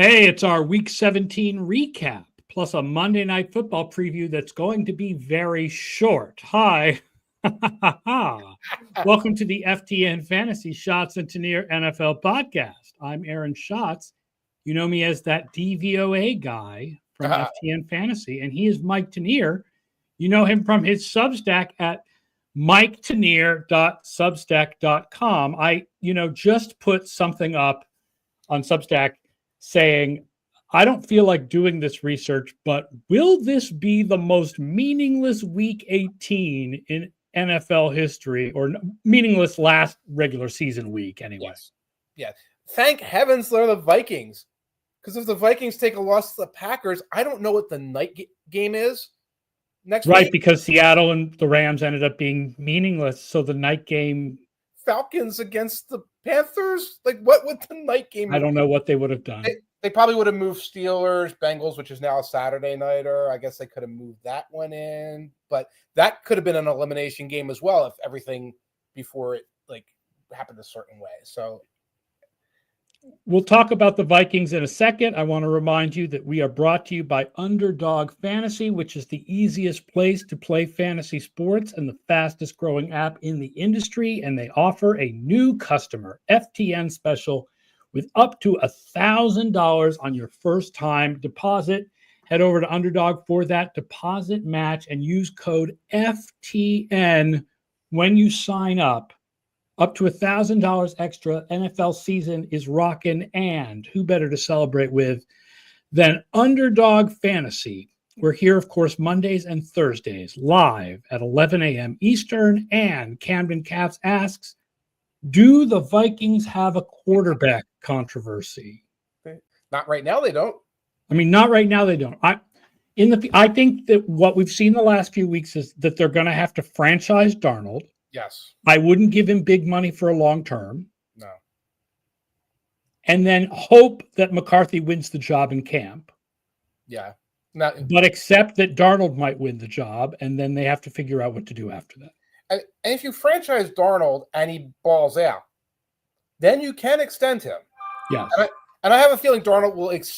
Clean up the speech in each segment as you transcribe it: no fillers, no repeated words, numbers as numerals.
Hey, it's our Week 17 recap, plus a Monday Night Football preview that's going to be very short. Hi. Welcome to the FTN Fantasy Schatz and Tanier NFL podcast. I'm Aaron Schatz. You know me as that DVOA guy from FTN Fantasy, and he is Mike Tanier. You know him from his Substack at miketanier.substack.com. I just put something up on Substack saying, I don't feel like doing this research, but will this be the most meaningless Week 18 in NFL history, or meaningless last regular season week anyway? Yes. Yeah. Thank heavens they're the Vikings, because if the Vikings take a loss to the Packers, I don't know what the night game is next week. Right, because Seattle and the Rams ended up being meaningless, so the night game... Falcons against the Panthers? Like, what would the night game... I don't know what they would have done. They probably would have moved Steelers, Bengals, which is now a Saturday nighter. I guess they could have moved that one in, but that could have been an elimination game as well if everything before it happened a certain way. So we'll talk about the Vikings in a second. I want to remind you that we are brought to you by Underdog Fantasy, which is the easiest place to play fantasy sports and the fastest growing app in the industry. And they offer a new customer FTN special with up to $1,000 on your first time deposit. Head over to Underdog for that deposit match and use code FTN when you sign up. Up to $1,000 extra. NFL season is rocking, and who better to celebrate with than Underdog Fantasy? We're here, of course, Mondays and Thursdays, live at 11 a.m. Eastern. And Camden Caps asks, do the Vikings have a quarterback controversy? Not right now, they don't. I mean, not right now, they don't. I think that what we've seen the last few weeks is that they're going to have to franchise Darnold. Yes. I wouldn't give him big money for a long term. No. And then hope that McCarthy wins the job in camp. Yeah. But accept that Darnold might win the job, and then they have to figure out what to do after that. And if you franchise Darnold and he balls out, then you can extend him. Yes. And I have a feeling Darnold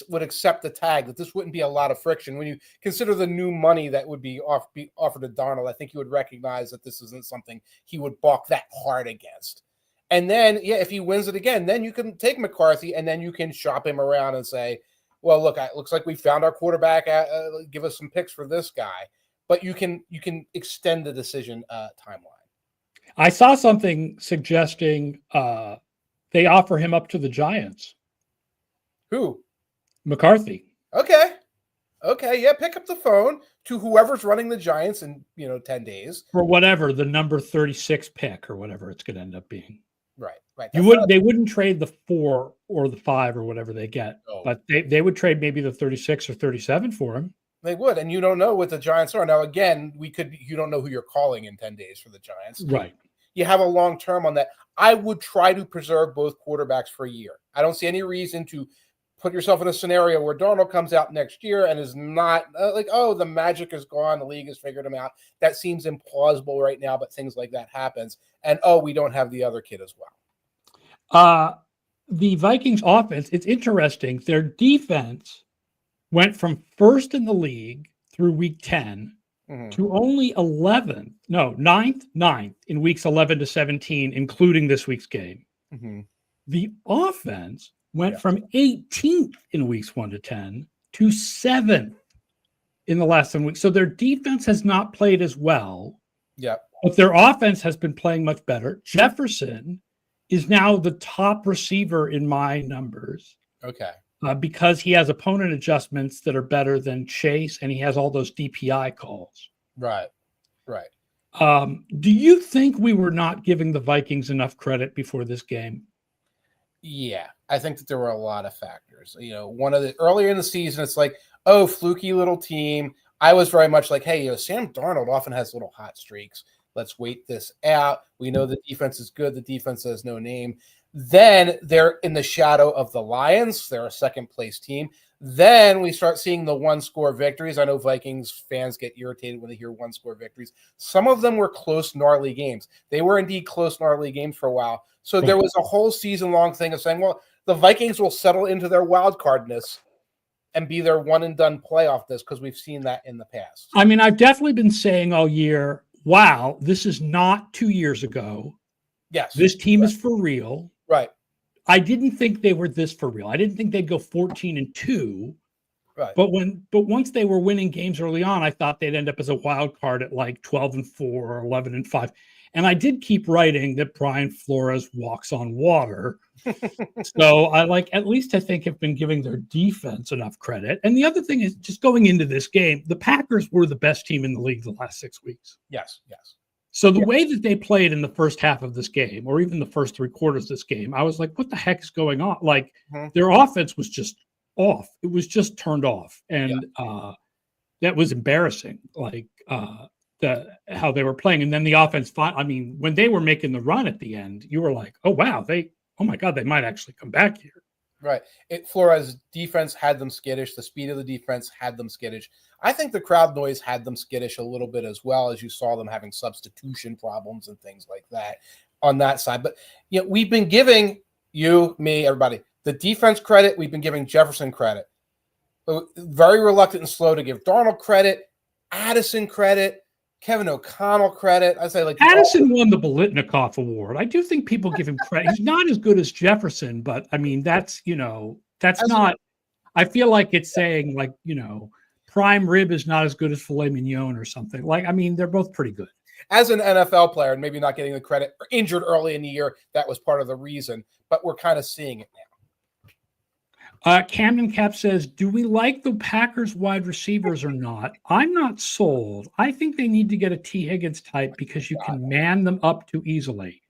would accept the tag, that this wouldn't be a lot of friction. When you consider the new money that would be offered to Darnold, I think he would recognize that this isn't something he would balk that hard against. And then, if he wins it again, then you can take McCarthy and then you can shop him around and say, well, look, it looks like we found our quarterback. Give us some picks for this guy. But you can extend the decision timeline. I saw something suggesting they offer him up to the Giants. Who? McCarthy. Okay. Yeah, pick up the phone to whoever's running the Giants in 10 days. For whatever, the number 36 pick or whatever it's going to end up being. Right. They wouldn't trade the 4 or the 5 or whatever they get, but they would trade maybe the 36 or 37 for him. They would, and you don't know what the Giants are. Now, again, you don't know who you're calling in 10 days for the Giants. Right. You have a long term on that. I would try to preserve both quarterbacks for a year. I don't see any reason to put yourself in a scenario where Darnold comes out next year and is not the magic is gone, the league has figured him out. That seems implausible right now, but things like that happens. And, we don't have the other kid as well. The Vikings offense, it's interesting. Their defense went from first in the league through week 10 to only 9th in weeks 11 to 17, including this week's game. Mm-hmm. The offense went from 18th in weeks 1 to 10 to 7th in the last 7 weeks. So their defense has not played as well. Yeah. But their offense has been playing much better. Jefferson is now the top receiver in my numbers. Okay. Because he has opponent adjustments that are better than Chase, and he has all those DPI calls. Right. Do you think we were not giving the Vikings enough credit before this game? Yeah, I think that there were a lot of factors. Earlier in the season, it's like, fluky little team. I was very much like, hey, Sam Darnold often has little hot streaks. Let's wait this out. We know the defense is good. The defense has no name. Then they're in the shadow of the Lions. They're a second-place team. Then we start seeing the one-score victories. I know Vikings fans get irritated when they hear one-score victories. Some of them were close, gnarly games. They were indeed close, gnarly games for a while. So there was a whole season-long thing of saying, well, the Vikings will settle into their wild cardness and be their one-and-done playoff this, because we've seen that in the past. I mean, I've definitely been saying all year, wow, this is not 2 years ago. Yes. This team is for real. Right. I didn't think they were this for real. I didn't think they'd go 14-2. Right. But once they were winning games early on, I thought they'd end up as a wild card at like 12-4 or 11-5. And I did keep writing that Brian Flores walks on water. So at least I think have been giving their defense enough credit. And the other thing is, just going into this game, the Packers were the best team in the league the last 6 weeks. Yes. So the way that they played in the first half of this game, or even the first 3 quarters of this game, I was like, what the heck is going on? Like, their offense was just off. It was just turned off. And that was embarrassing, like how they were playing. And then the offense, when they were making the run at the end, you were like, oh, wow, oh my God, they might actually come back here. Right. Flores' defense had them skittish. The speed of the defense had them skittish. I think the crowd noise had them skittish a little bit as well, as you saw them having substitution problems and things like that on that side. But we've been giving you, me, everybody, the defense credit. We've been giving Jefferson credit. Very reluctant and slow to give Darnold credit, Addison credit, Kevin O'Connell credit. I say, like, Addison won the Bolitnikoff Award. I do think people give him credit. He's not as good as Jefferson, but I mean, that's not. I feel like it's saying, like, prime rib is not as good as filet mignon or something. Like, I mean, they're both pretty good. As an NFL player, and maybe not getting the credit, or injured early in the year, that was part of the reason. But we're kind of seeing it now. Camden Cap says, do we like the Packers wide receivers or not? I'm not sold. I think they need to get a T. Higgins type because you can man them up too easily.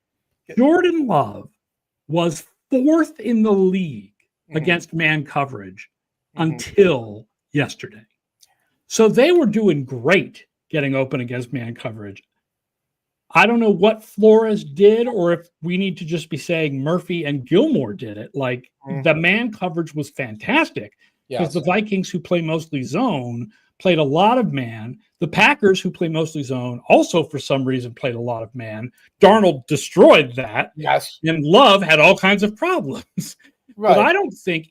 Jordan Love was 4th in the league against man coverage until yesterday. So they were doing great getting open against man coverage. I don't know what Flores did, or if we need to just be saying Murphy and Gilmore did it. Like, the man coverage was fantastic because the Vikings, who play mostly zone, played a lot of man. The Packers, who play mostly zone, also for some reason played a lot of man. Darnold destroyed that. Yes. And Love had all kinds of problems. Right. But I don't think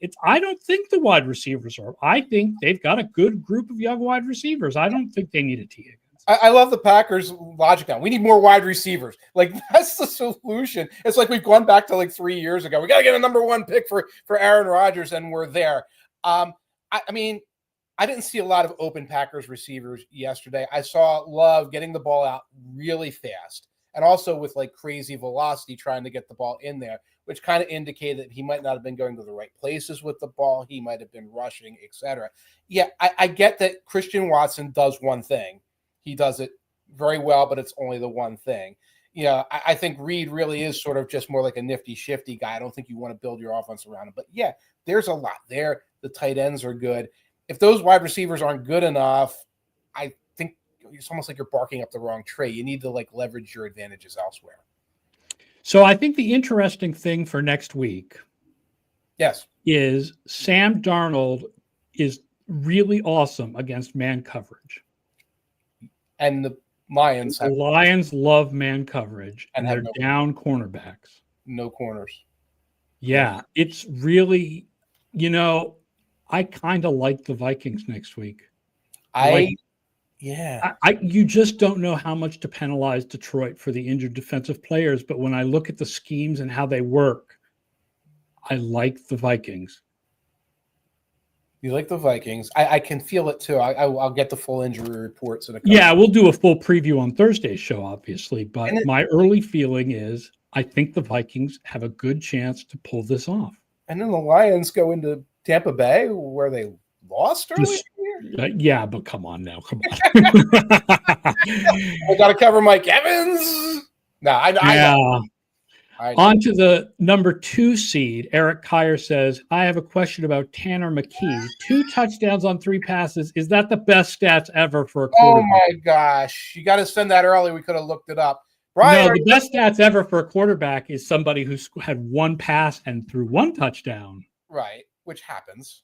the wide receivers are. I think they've got a good group of young wide receivers. I don't think they need a T. Higgins. I love the Packers' logic now. We need more wide receivers. Like, that's the solution. It's like we've gone back to like 3 years ago. We got to get a number 1 pick for Aaron Rodgers, and we're there. I mean, I didn't see a lot of open Packers receivers yesterday. I saw Love getting the ball out really fast, and also with like crazy velocity trying to get the ball in there, which kind of indicated that he might not have been going to the right places with the ball. He might have been rushing, etc. Yeah, I get that Christian Watson does one thing. He does it very well, but it's only the one thing. I think Reed really is sort of just more like a nifty, shifty guy. I don't think you want to build your offense around him. But yeah, there's a lot there. The tight ends are good. If those wide receivers aren't good enough, I think it's almost like you're barking up the wrong tree. You need to like leverage your advantages elsewhere. So I think the interesting thing for next week, is Sam Darnold is really awesome against man coverage. And the Lions love man coverage, and they're down cornerbacks. No corners. Yeah, it's really, I kind of like the Vikings next week. You just don't know how much to penalize Detroit for the injured defensive players. But when I look at the schemes and how they work, I like the Vikings. You like the Vikings. I can feel it too. I'll get the full injury reports in a couple. Yeah, we'll do a full preview on Thursday's show, obviously. But my early feeling is I think the Vikings have a good chance to pull this off. And then the Lions go into Tampa Bay, where they lost earlier. Yeah, but come on now. Come on. I got to cover Mike Evans. No, I know. On to the number 2 seed. Eric Kyer says, I have a question about Tanner McKee. 2 touchdowns on 3 passes. Is that the best stats ever for a quarterback? Oh, my gosh. You got to send that early. We could have looked it up. Brian, no, the best stats ever for a quarterback is somebody who had 1 pass and threw 1 touchdown. Right, which happens.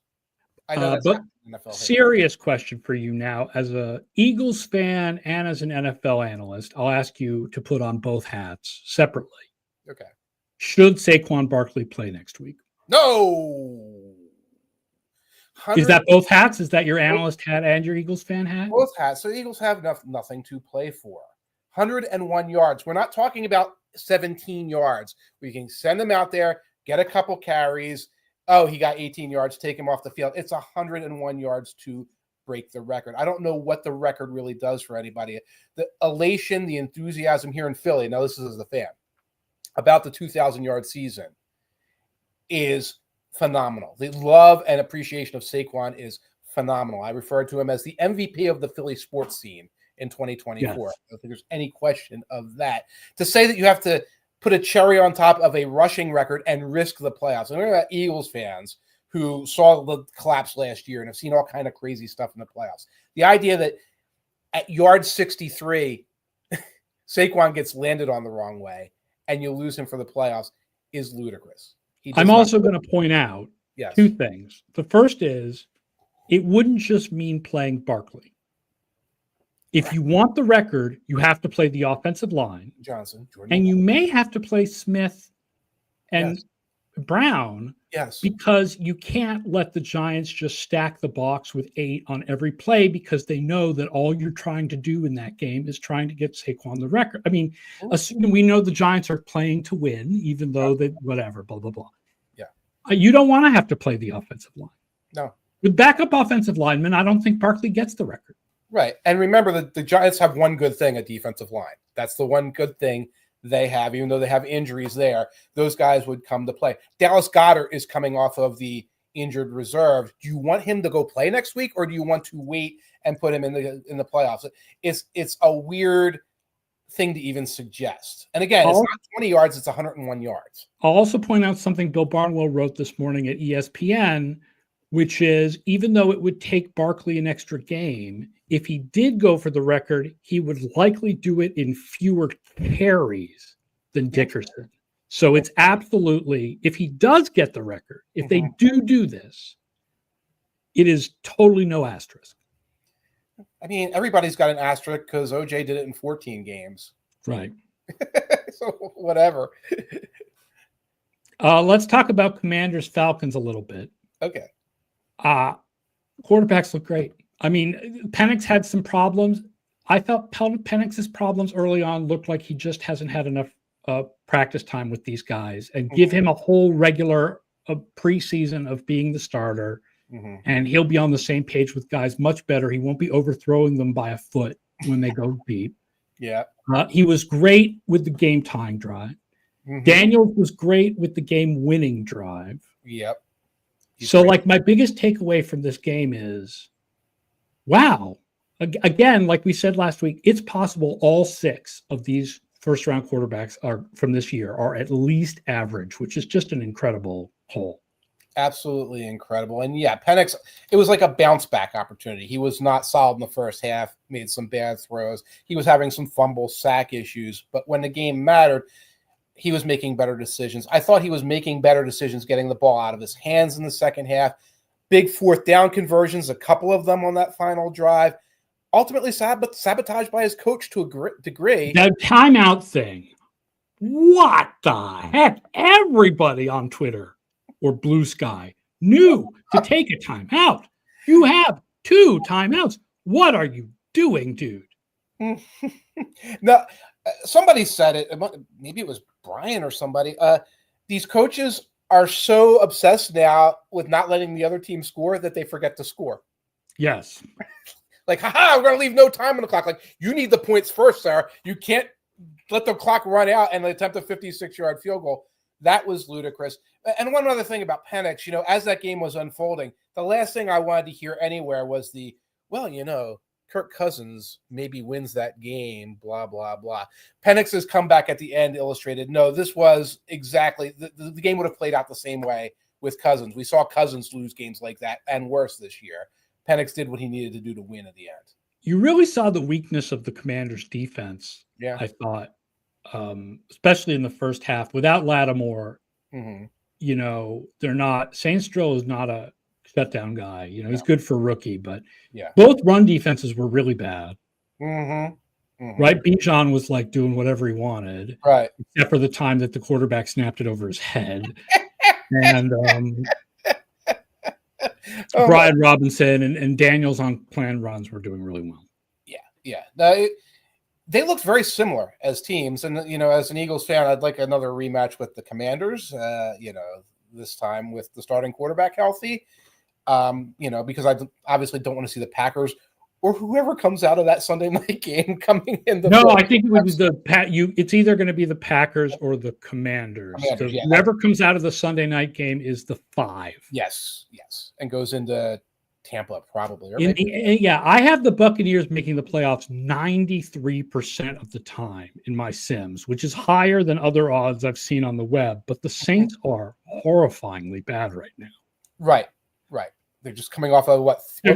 I know that's But happened in NFL history. serious question for you now. As a Eagles fan and as an NFL analyst, I'll ask you to put on both hats separately. Okay. Should Saquon Barkley play next week? No. Is that both hats? Is that your analyst hat and your Eagles fan hat? Both hats. So the Eagles have nothing to play for. 101 yards. We're not talking about 17 yards. We can send him out there, get a couple carries. Oh, he got 18 yards. Take him off the field. It's 101 yards to break the record. I don't know what the record really does for anybody. The elation, the enthusiasm here in Philly, now this is as a fan, about the 2,000-yard season is phenomenal. The love and appreciation of Saquon is phenomenal. I refer to him as the MVP of the Philly sports scene in 2024. Yes. I don't think there's any question of that. To say that you have to put a cherry on top of a rushing record and risk the playoffs. And remember that Eagles fans who saw the collapse last year and have seen all kind of crazy stuff in the playoffs. The idea that at yard 63, Saquon gets landed on the wrong way and you lose him for the playoffs is ludicrous. I'm also going to point out two things. The first is it wouldn't just mean playing Barkley. If you want the record, you have to play the offensive line. Jordan. And you may have to play Smith and Brown. Yes. Because you can't let the Giants just stack the box with 8 on every play because they know that all you're trying to do in that game is trying to get Saquon the record. I mean, assuming we know the Giants are playing to win, even though they whatever, blah, blah, blah. Yeah. You don't want to have to play the offensive line. No. With backup offensive linemen, I don't think Barkley gets the record. Right. And remember that the Giants have one good thing, a defensive line. That's the one good thing they have, even though they have injuries there. Those guys would come to play. Dallas Goedert is coming off of the injured reserve. Do you want him to go play next week, or do you want to wait and put him in the playoffs? It's a weird thing to even suggest. And again, it's not 20 yards, it's 101 yards. I'll also point out something Bill Barnwell wrote this morning at ESPN, which is even though it would take Barkley an extra game, if he did go for the record, he would likely do it in fewer carries than Dickerson. So it's absolutely, if he does get the record, if they do this, it is totally no asterisk. I mean, everybody's got an asterisk because OJ did it in 14 games. Right. So whatever. Let's talk about Commanders Falcons a little bit. Okay. Quarterbacks look great. I mean, Penix had some problems. I felt Penix's problems early on looked like he just hasn't had enough practice time with these guys, and give him a whole regular preseason of being the starter, and he'll be on the same page with guys much better. He won't be overthrowing them by a foot when they go deep. Yeah. He was great with the game-tying drive. Daniels was great with the game-winning drive. Yep. So, like, my biggest takeaway from this game is, wow. Again, like we said last week, it's possible all 6 of these first-round quarterbacks are from this year are at least average, which is just an incredible haul. Absolutely incredible. And yeah, Penix, it was like a bounce-back opportunity. He was not solid in the first half, made some bad throws. He was having some fumble sack issues. But when the game mattered, he was making better decisions. I thought he was making better decisions getting the ball out of his hands in the second half. Big fourth down conversions, a couple of them on that final drive. Ultimately sabotaged by his coach to a degree. The timeout thing. What the heck? Everybody on Twitter or Blue Sky knew to take a timeout. You have 2 timeouts. What are you doing, dude? No, somebody said it. Maybe it was Brian or somebody. These coaches are so obsessed now with not letting the other team score that they forget to score. Yes. Like, haha, we're going to leave no time on the clock. Like, you need the points first, sir. You can't let the clock run out and attempt a 56-yard field goal. That was ludicrous. And one other thing about Penix, as that game was unfolding, the last thing I wanted to hear anywhere was Kirk Cousins maybe wins that game, blah, blah, blah. Penix's comeback at the end illustrated, no, this was exactly, the game would have played out the same way with Cousins. We saw Cousins lose games like that and worse this year. Penix did what he needed to do to win at the end. You really saw the weakness of the Commanders' defense, I thought, especially in the first half. Without Lattimore, they're not – Saints Stroh is not a shutdown guy. You know, he's good for a rookie, but Yeah. both run defenses were really bad. Mm-hmm. Right? Bijan was like doing whatever he wanted, Right. except for the time that the quarterback snapped it over his head. And Brian Robinson and Daniels on planned runs were doing really well. Yeah. They looked very similar as teams. And, you know, as an Eagles fan, I'd like another rematch with the Commanders, you know, this time with the starting quarterback healthy, you know, because I obviously don't want to see the Packers or whoever comes out of that Sunday night game coming in. I think it would be it's either going to be the Packers or the Commanders. Whoever comes out of the Sunday night game is the 5. Yes. And goes into Tampa probably. I have the Buccaneers making the playoffs 93% of the time in my sims, which is higher than other odds I've seen on the web. But the Saints are horrifyingly bad right now. Right. They're just coming off of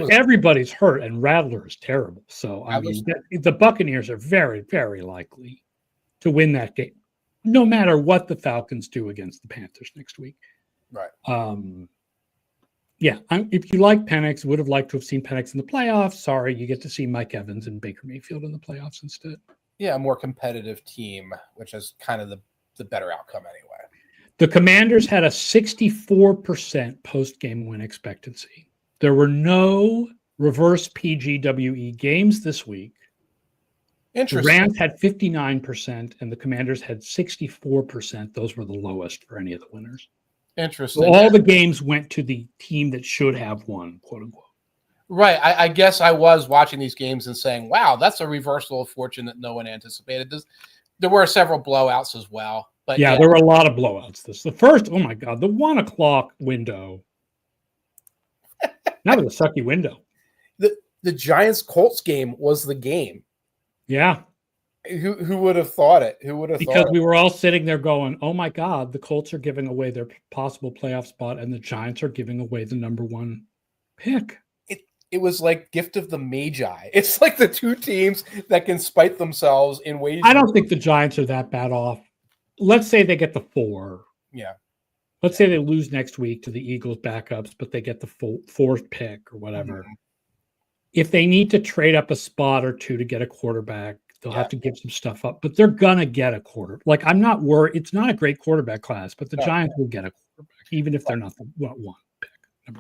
everybody's hurt, and Rattler is terrible. So I mean, the Buccaneers are very, very likely to win that game, no matter what the Falcons do against the Panthers next week. Right. If you like Penix, would have liked to have seen Penix in the playoffs. Sorry, you get to see Mike Evans and Baker Mayfield in the playoffs instead. Yeah, a more competitive team, which is kind of the better outcome anyway. The Commanders had a 64% post-game win expectancy. There were no reverse PGWE games this week. Interesting. The Rams had 59%, and the Commanders had 64%. Those were the lowest for any of the winners. Interesting. So all the games went to the team that should have won, quote unquote. Right. I guess I was watching these games and saying, wow, that's a reversal of fortune that no one anticipated. There were several blowouts as well. But yeah, there were a lot of blowouts. The first, oh my God, the 1 o'clock window. That was a sucky window. The Giants-Colts game was the game. Yeah. Who would have thought it? Because we were all sitting there going, oh my God, the Colts are giving away their possible playoff spot and the Giants are giving away the number 1 pick. It was like gift of the Magi. It's like the two teams that can spite themselves in ways. I don't think the Giants are that bad off. Let's say they get the 4. Yeah. Let's say they lose next week to the Eagles backups, but they get the 4th pick or whatever. Mm-hmm. If they need to trade up a spot or 2 to get a quarterback, they'll have to give some stuff up, but they're going to get a quarter. Like, I'm not worried. It's not a great quarterback class, but the Giants will get a quarterback, even if they're not the 1 pick.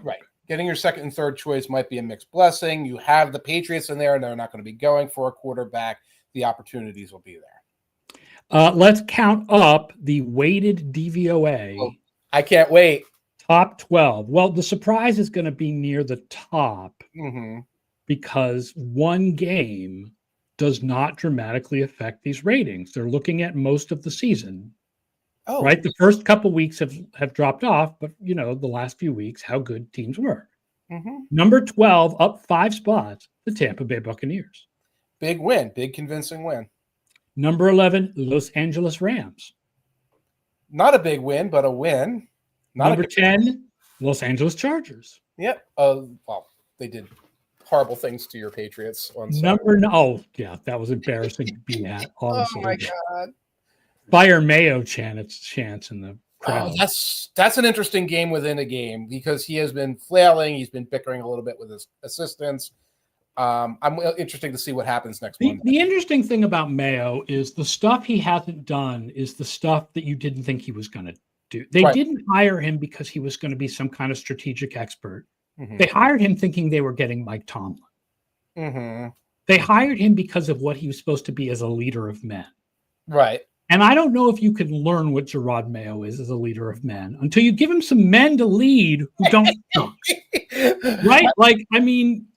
Right. Getting your second and third choice might be a mixed blessing. You have the Patriots in there, and they're not going to be going for a quarterback. The opportunities will be there. Let's count up the weighted DVOA. Oh, I can't wait. Top 12. Well, the surprise is going to be near the top because one game does not dramatically affect these ratings. They're looking at most of the season. Oh, right. The first couple weeks have dropped off, but you know, the last few weeks, how good teams were. Number 12, up 5 spots, the Tampa Bay Buccaneers. Big win, big convincing win. Number 11, Los Angeles Rams. Not a big win, but a win. Number 10, Los Angeles Chargers. Yep. Well, they did horrible things to your Patriots on that was embarrassing to be at. Honestly. Oh my God. Fire Mayo chance in the crowd. That's an interesting game within a game because he has been flailing. He's been bickering a little bit with his assistants. I'm interested to see what happens next Monday. The interesting thing about Mayo is the stuff he hasn't done is the stuff that you didn't think he was going to do. They didn't hire him because he was going to be some kind of strategic expert. They hired him thinking they were getting Mike Tomlin. They hired him because of what he was supposed to be as a leader of men. Right. And I don't know if you can learn what Gerard Mayo is as a leader of men until you give him some men to lead who don't suck. Right? Like, I mean,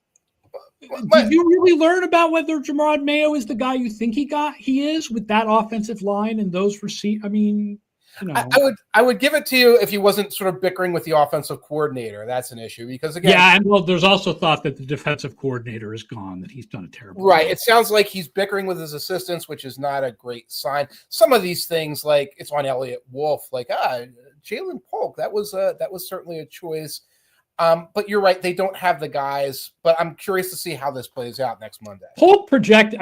did you really learn about whether Gerard Mayo is the guy you think he is with that offensive line and those receivers? I mean, you know. I would give it to you if he wasn't sort of bickering with the offensive coordinator. That's an issue because again, there's also thought that the defensive coordinator is gone, that he's done a terrible job. Job. It sounds like he's bickering with his assistants, which is not a great sign. Some of these things, like it's on Elliott Wolf, like Jalen Polk, that was certainly a choice. But you're right, they don't have the guys. But I'm curious to see how this plays out next Monday. Polk projected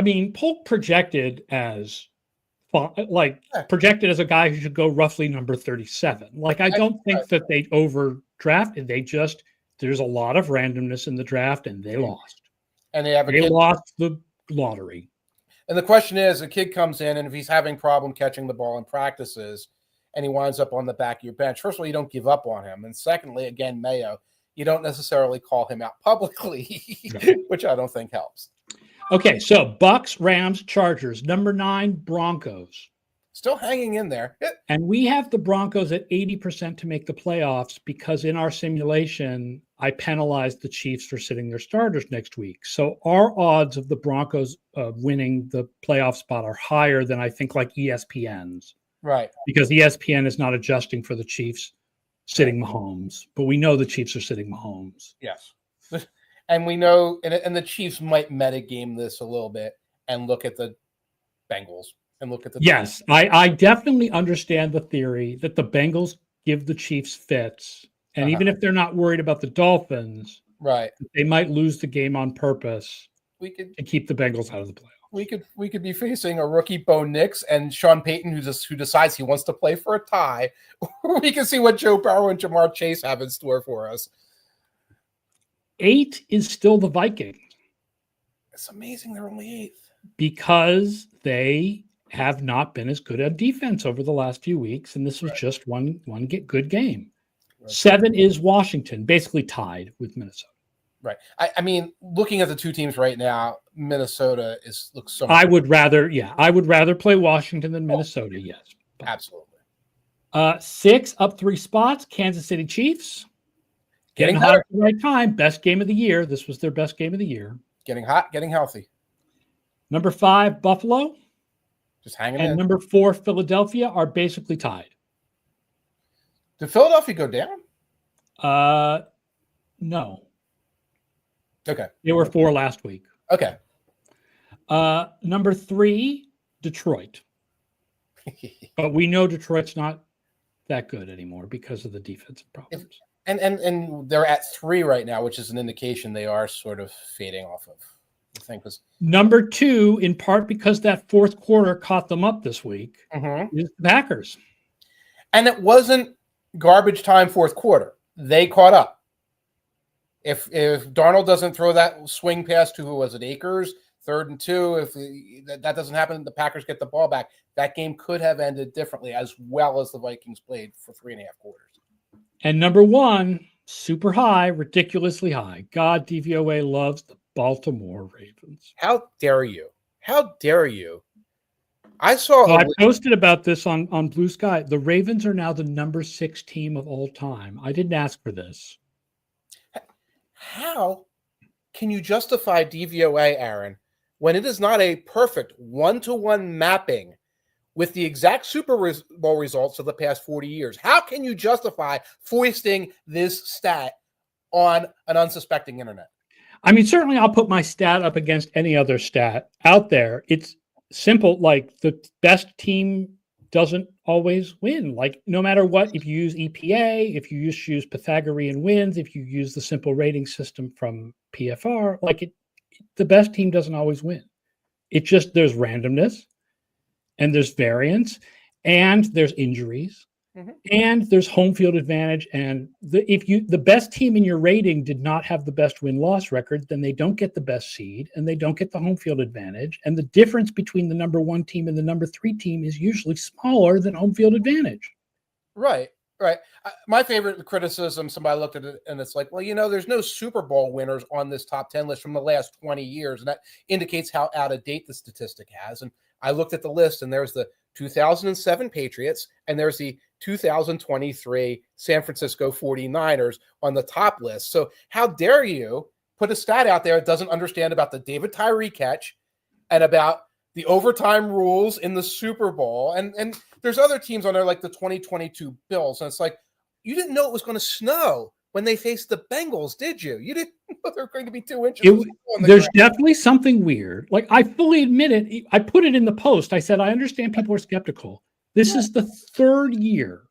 as a guy who should go roughly number 37. Like, I don't think that they overdrafted. They just there's a lot of randomness in the draft, and they lost. And they They lost the lottery. And the question is, a kid comes in, and if he's having problem catching the ball in practices, and he winds up on the back of your bench, first of all, you don't give up on him. And secondly, again, Mayo, you don't necessarily call him out publicly, which I don't think helps. Okay, so Bucks, Rams, Chargers, number 9, Broncos. Still hanging in there. And we have the Broncos at 80% to make the playoffs because in our simulation, I penalized the Chiefs for sitting their starters next week. So our odds of the Broncos winning the playoff spot are higher than I think like ESPN's. Right. Because ESPN is not adjusting for the Chiefs sitting Mahomes. But we know the Chiefs are sitting Mahomes. Yes. And we know, and the Chiefs might metagame this a little bit and look at the Bengals. And look at the yes, I definitely understand the theory that the Bengals give the Chiefs fits, and even if they're not worried about the Dolphins, right, they might lose the game on purpose. We could to keep the Bengals out of the playoffs. We could be facing a rookie Bo Nix and Sean Payton who decides he wants to play for a tie. We can see what Joe Burrow and Jamar Chase have in store for us. 8 is still the Vikings. It's amazing they're only 8th because they have not been as good at defense over the last few weeks, and this was just one good game. 7 is Washington, basically tied with Minnesota. Right. I mean, looking at the two teams right now, Minnesota looks so much I would rather play Washington than Minnesota, yes. Absolutely. 6 up 3 spots, Kansas City Chiefs. Getting hot at the right time, best game of the year. This was their best game of the year. Getting hot, getting healthy. Number 5, Buffalo. Just hanging and in. Number 4, Philadelphia are basically tied. Did Philadelphia go down? No. Okay. They were 4 last week. Okay. Number 3, Detroit. But we know Detroit's not that good anymore because of the defensive problems. And they're at 3 right now, which is an indication they are sort of fading off of. I think was number 2, in part because that fourth quarter caught them up this week, is the Packers. And it wasn't garbage time fourth quarter. They caught up. If Darnold doesn't throw that swing pass to, who was it, Akers, 3rd and 2, if that doesn't happen, the Packers get the ball back. That game could have ended differently, as well as the Vikings played for 3.5 quarters. And number 1, super high, ridiculously high. God, DVOA loves the Baltimore Ravens. How dare you? How dare you? I saw. I posted about this on Blue Sky. The Ravens are now the number 6 team of all time. I didn't ask for this. How can you justify DVOA, Aaron, when it is not a perfect 1-to-1 mapping with the exact Super Bowl results of the past 40 years? How can you justify foisting this stat on an unsuspecting internet? I mean, certainly I'll put my stat up against any other stat out there. It's simple. Like, the best team doesn't always win. Like, no matter what, if you use EPA, if you use Pythagorean wins, if you use the simple rating system from PFR, the best team doesn't always win. It just, there's randomness, and there's variance, and there's injuries, and there's home field advantage. And the best team in your rating did not have the best win-loss record, then they don't get the best seed, and they don't get the home field advantage. And the difference between the number 1 team and the number 3 team is usually smaller than home field advantage. Right. My favorite criticism, somebody looked at it and it's like, well, there's no Super Bowl winners on this top 10 list from the last 20 years. And that indicates how out of date the statistic has. And I looked at the list, and there's the 2007 Patriots, and there's the 2023 San Francisco 49ers on the top list. So how dare you put a stat out there that doesn't understand about the David Tyree catch and about the overtime rules in the Super Bowl. And there's other teams on there like the 2022 Bills. And it's like, you didn't know it was going to snow when they faced the Bengals, did you? You didn't know there were going to be 2 inches. There's definitely something weird. Like, I fully admit it. I put it in the post. I said, I understand people are skeptical. This is the 3rd year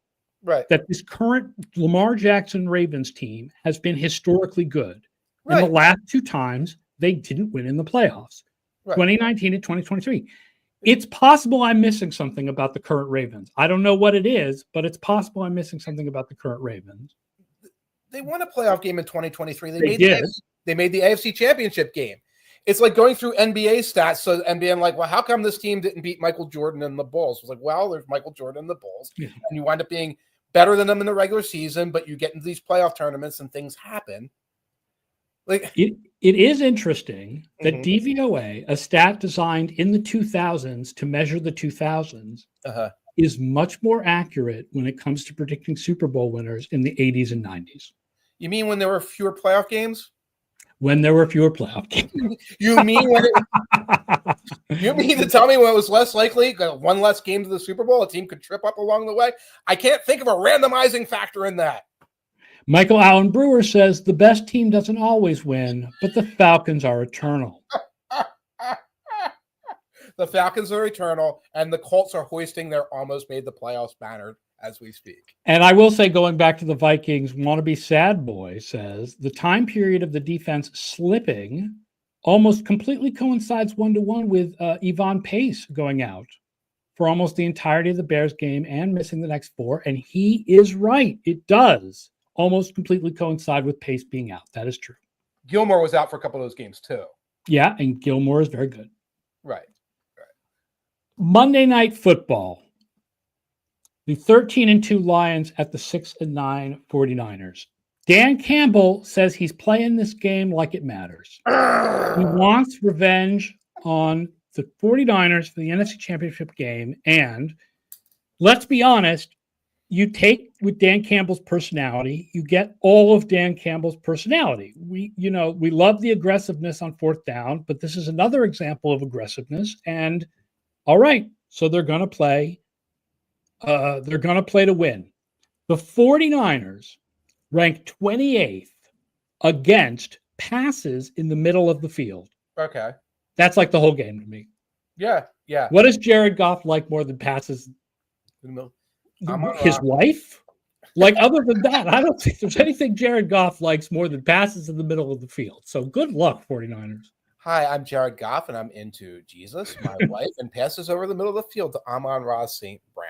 that this current Lamar Jackson Ravens team has been historically good. And the last 2 times, they didn't win in the playoffs, 2019 and 2023. It's possible I'm missing something about the current Ravens. I don't know what it is, but it's possible I'm missing something about the current Ravens. They won a playoff game in 2023. They made the AFC Championship game. It's like going through NBA stats. So NBA, like, well, how come this team didn't beat Michael Jordan and the Bulls? It's like, well, there's Michael Jordan and the Bulls, and you wind up being better than them in the regular season, but you get into these playoff tournaments and things happen. Like it is interesting that DVOA, a stat designed in the 2000s to measure the 2000s, is much more accurate when it comes to predicting Super Bowl winners in the 80s and 90s. You mean when there were fewer playoff games? When there were fewer playoff games. You mean to tell me when it was less likely, one less game to the Super Bowl, a team could trip up along the way? I can't think of a randomizing factor in that. Michael Allen Brewer says the best team doesn't always win, but the Falcons are eternal. The Falcons are eternal, and the Colts are hoisting their almost made the playoffs banner as we speak. And I will say, going back to the Vikings, wannabe sad boy says the time period of the defense slipping almost completely coincides 1-to-1 with Yvonne Pace going out for almost the entirety of the Bears game and missing the next 4. And he is right. It does almost completely coincide with Pace being out. That is true. Gilmore was out for a couple of those games too. Yeah, and Gilmore is very good. Right. Monday Night Football. The 13-2 Lions at the 6-9 49ers. Dan Campbell says he's playing this game like it matters. He wants revenge on the 49ers for the NFC Championship game. And let's be honest, you take with Dan Campbell's personality, you get all of Dan Campbell's personality. We love the aggressiveness on fourth down, but this is another example of aggressiveness. And all right, so they're going to play. They're going to play to win. The 49ers ranked 28th against passes in the middle of the field. Okay. That's like the whole game to me. Yeah. What does Jared Goff like more than passes? His wife? Like, other than that, I don't think there's anything Jared Goff likes more than passes in the middle of the field. So good luck, 49ers. Hi, I'm Jared Goff, and I'm into Jesus, my wife, and passes over the middle of the field to Amon-Ra St. Brown.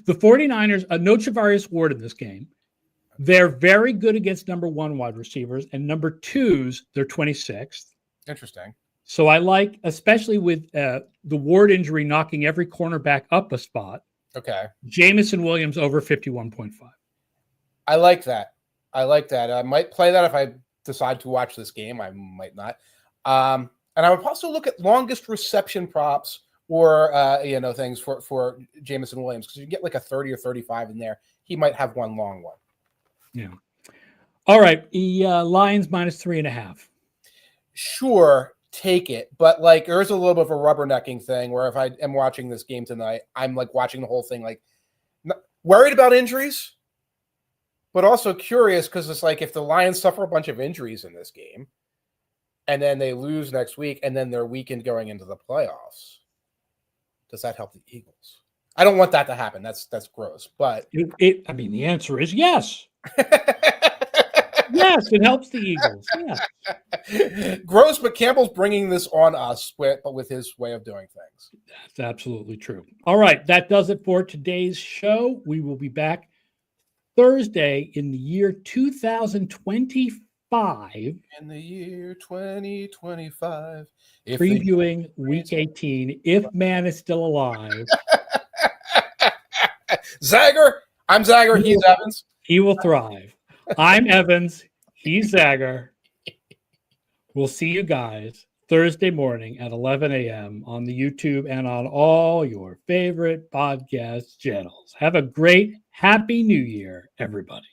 The 49ers, no Charvarius Ward in this game. They're very good against number 1 wide receivers, and number 2s, they're 26th. Interesting. So I like, especially with the Ward injury knocking every cornerback up a spot. Okay. Jamison Williams over 51.5. I like that. I might play that if I decide to watch this game. I might not. And I would also look at longest reception props or, things for Jamison Williams, because you get like a 30 or 35 in there. He might have one long one. Yeah. All right. The Lions minus 3.5. Sure. Take it. But like, there's a little bit of a rubbernecking thing where if I am watching this game tonight, I'm like watching the whole thing, like worried about injuries, but also curious because it's like if the Lions suffer a bunch of injuries in this game, and then they lose next week, and then they're weakened going into the playoffs, does that help the Eagles? I don't want that to happen. That's gross. But the answer is yes. Yes, it helps the Eagles. Yeah. Gross, but Campbell's bringing this on us with his way of doing things. That's absolutely true. All right, that does it for today's show. We will be back Thursday in the year 2025. In the year 2025. Previewing Week 18, if man is still alive. Zagger. I'm Zagger. He's Evans. He will thrive. I'm Evans. He's Zagger. We'll see you guys Thursday morning at 11 a.m. on the YouTube and on all your favorite podcast channels. Have a great, happy New Year, everybody.